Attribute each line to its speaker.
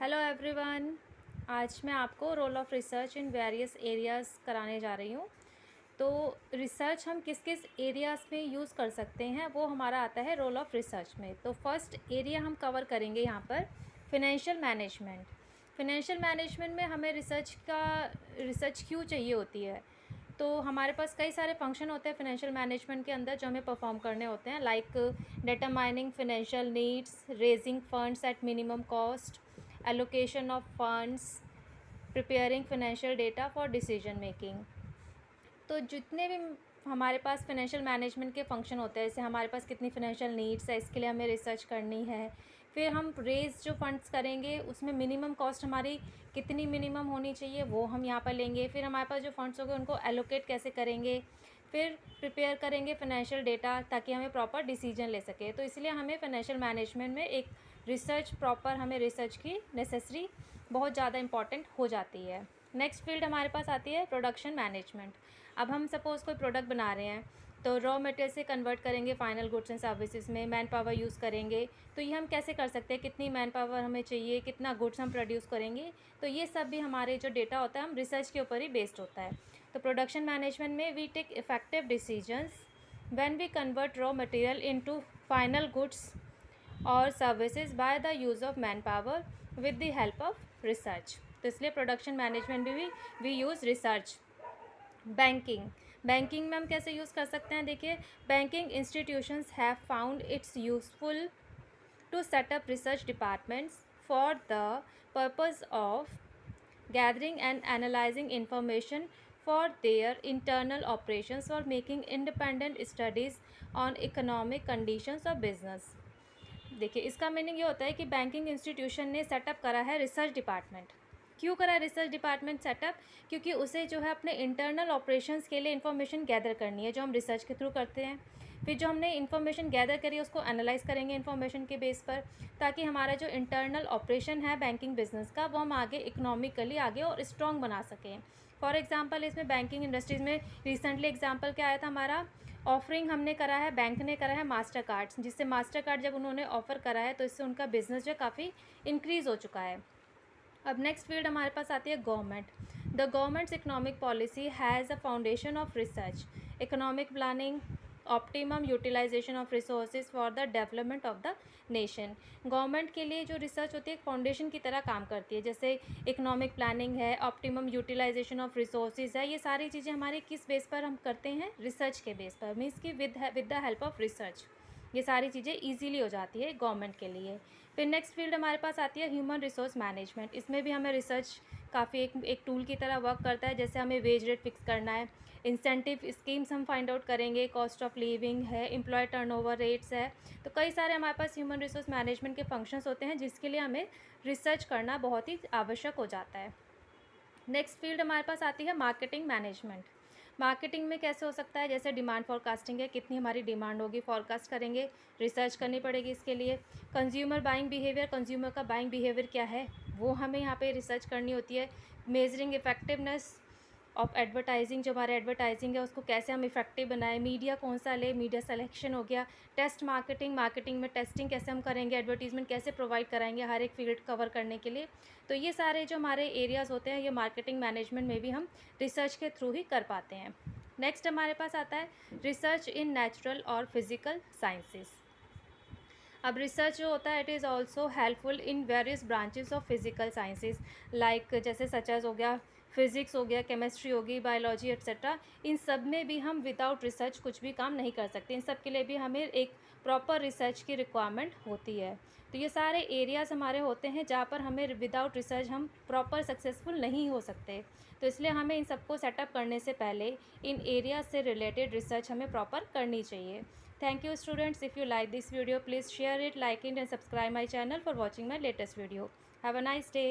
Speaker 1: Hello everyone. आज मैं आपको role of research in various areas कराने जा रही हूँ। तो रिसर्च हम किस किस एरियाज़ में यूज़ कर सकते हैं वो हमारा आता है रोल ऑफ रिसर्च में। तो फर्स्ट एरिया हम कवर करेंगे यहाँ पर फिनेंशियल मैनेजमेंट। फिनेंशियल मैनेजमेंट में हमें रिसर्च क्यों चाहिए होती है। तो हमारे पास कई सारे फंक्शन होते हैं फिनेंशियल मैनेजमेंट के अंदर जो हमें परफॉर्म करने होते हैं, like determining financial needs, raising funds at minimum cost, allocation of funds, preparing financial data for decision making. तो जितने भी हमारे पास फिनेंशियल मैनेजमेंट के फंक्शन होते हैं, जैसे हमारे पास कितनी फिनेंशियल नीड्स है, इसके लिए हमें रिसर्च करनी है। फिर हम रेज जो फंड्स करेंगे उसमें मिनिमम कॉस्ट हमारी कितनी मिनिमम होनी चाहिए वो हम यहाँ पर लेंगे। फिर हमारे पास जो फंड्स होंगे उनको एलोकेट कैसे करेंगे। फिर प्रिपेयर करेंगे फिनेंशियल डेटा ताकि हमें प्रॉपर डिसीजन ले सके। तो इसलिए हमें फिनेंशियल मैनेजमेंट में एक प्रॉपर हमें रिसर्च की नेसेसरी बहुत ज़्यादा इंपॉर्टेंट हो जाती है। नेक्स्ट फील्ड हमारे पास आती है प्रोडक्शन मैनेजमेंट। अब हम सपोज़ कोई प्रोडक्ट बना रहे हैं तो रॉ मटेरियल से कन्वर्ट करेंगे फाइनल गुड्स एंड सर्विसेज में, मैन पावर यूज़ करेंगे। तो ये हम कैसे कर सकते हैं, कितनी मैन पावर हमें चाहिए, कितना गुड्स हम प्रोड्यूस करेंगे। तो ये सब भी हमारे जो डेटा होता है हम रिसर्च के ऊपर ही बेस्ड होता है। तो प्रोडक्शन मैनेजमेंट में we take effective decisions when we convert raw material into final goods और services by the use of manpower with the help of research. तो इसलिए प्रोडक्शन मैनेजमेंट में भी वी यूज़ रिसर्च। बैंकिंग में हम कैसे use कर सकते हैं, देखिए banking institutions have found its useful to set up research departments for the purpose of gathering and analyzing information for their internal operations or making independent studies on economic conditions of business। देखिए इसका meaning ये होता है कि banking institution ने setup करा है research department. क्यों करा है रिसर्च डिपार्टमेंट सेटअप, क्योंकि उसे जो है अपने इंटरनल ऑपरेशंस के लिए इन्फॉर्मेशन गैदर करनी है जो हम रिसर्च के थ्रू करते हैं। फिर जो हमने इन्फॉर्मेशन गैदर करी है उसको एनालाइज करेंगे इन्फॉर्मेशन के बेस पर, ताकि हमारा जो इंटरनल ऑपरेशन है बैंकिंग बिजनेस का वो हम आगे इकोनॉमिकली आगे और स्ट्रॉन्ग बना सकें। फॉर एग्जांपल इसमें बैंकिंग इंडस्ट्रीज़ में रिसेंटली एग्जांपल क्या आया था, हमारा ऑफरिंग हमने करा है, बैंक ने करा है मास्टर कार्ड्स, जिससे मास्टर कार्ड जब उन्होंने ऑफ़र करा है तो इससे उनका बिज़नेस जो काफ़ी इंक्रीज़ हो चुका है। अब नेक्स्ट फील्ड हमारे पास आती है government. The government's economic policy has a foundation of research, economic planning, optimum utilisation of resources for the development of the nation. Government के लिए जो रिसर्च होती है एक फाउंडेशन की तरह काम करती है, जैसे इकोनॉमिक प्लानिंग है, ऑप्टिमम यूटिलाइजेशन ऑफ रिसोर्सेज है। ये सारी चीज़ें हमारे किस बेस पर हम करते हैं, रिसर्च के बेस पर, मीन्स कि with the help of research ये सारी चीज़ें ईजीली हो जाती है गवर्नमेंट के लिए। फिर नेक्स्ट फील्ड हमारे पास आती है ह्यूमन रिसोर्स मैनेजमेंट। इसमें भी हमें रिसर्च काफ़ी एक टूल की तरह वर्क करता है। जैसे हमें वेज रेट फिक्स करना है, इंसेंटिव स्कीम्स हम फाइंड आउट करेंगे, कॉस्ट ऑफ लिविंग है, एम्प्लॉय टर्नओवर रेट्स है। तो कई सारे हमारे पास ह्यूमन रिसोर्स मैनेजमेंट के फंक्शंस होते हैं जिसके लिए हमें रिसर्च करना बहुत ही आवश्यक हो जाता है। नेक्स्ट फील्ड हमारे पास आती है मार्केटिंग मैनेजमेंट। मार्केटिंग में कैसे हो सकता है, जैसे डिमांड फॉरकास्टिंग है, कितनी हमारी डिमांड होगी फॉरकास्ट करेंगे, रिसर्च करनी पड़ेगी इसके लिए। कंज्यूमर बाइंग बिहेवियर, कंज्यूमर का बाइंग बिहेवियर क्या है वो हमें यहाँ पे रिसर्च करनी होती है। मेजरिंग इफेक्टिवनेस ऑफ एडवर्टाइजिंग, जो हमारे एडवर्टाइजिंग है उसको कैसे हम इफेक्टिव बनाएं, मीडिया कौन सा ले, मीडिया सिलेक्शन हो गया। टेस्ट मार्केटिंग में टेस्टिंग कैसे हम करेंगे, एडवर्टीजमेंट कैसे प्रोवाइड कराएंगे हर एक फील्ड कवर करने के लिए। तो ये सारे जो हमारे एरियाज़ होते हैं ये मार्केटिंग मैनेजमेंट में भी हम रिसर्च के थ्रू ही कर पाते हैं। नेक्स्ट हमारे पास आता है रिसर्च इन नेचुरल और फिजिकल साइंसेस। अब रिसर्च जो होता है it is also helpful in various branches of physical sciences, like जैसे सचेज हो गया, फिजिक्स हो गया, केमिस्ट्री होगी, बायोलॉजी एक्सेट्रा। इन सब में भी हम विदाउट रिसर्च कुछ भी काम नहीं कर सकते। इन सब के लिए भी हमें एक प्रॉपर रिसर्च की रिक्वायरमेंट होती है। तो ये सारे एरियाज़ हमारे होते हैं जहाँ पर हमें विदाउट रिसर्च हम प्रॉपर सक्सेसफुल नहीं हो सकते। तो इसलिए हमें इन सबको सेटअप करने से पहले इन एरियाज से रिलेटेड रिसर्च हमें प्रॉपर करनी चाहिए। Thank you students. If you like this video, please share it, like it and subscribe my channel for watching my latest video. Have a nice day.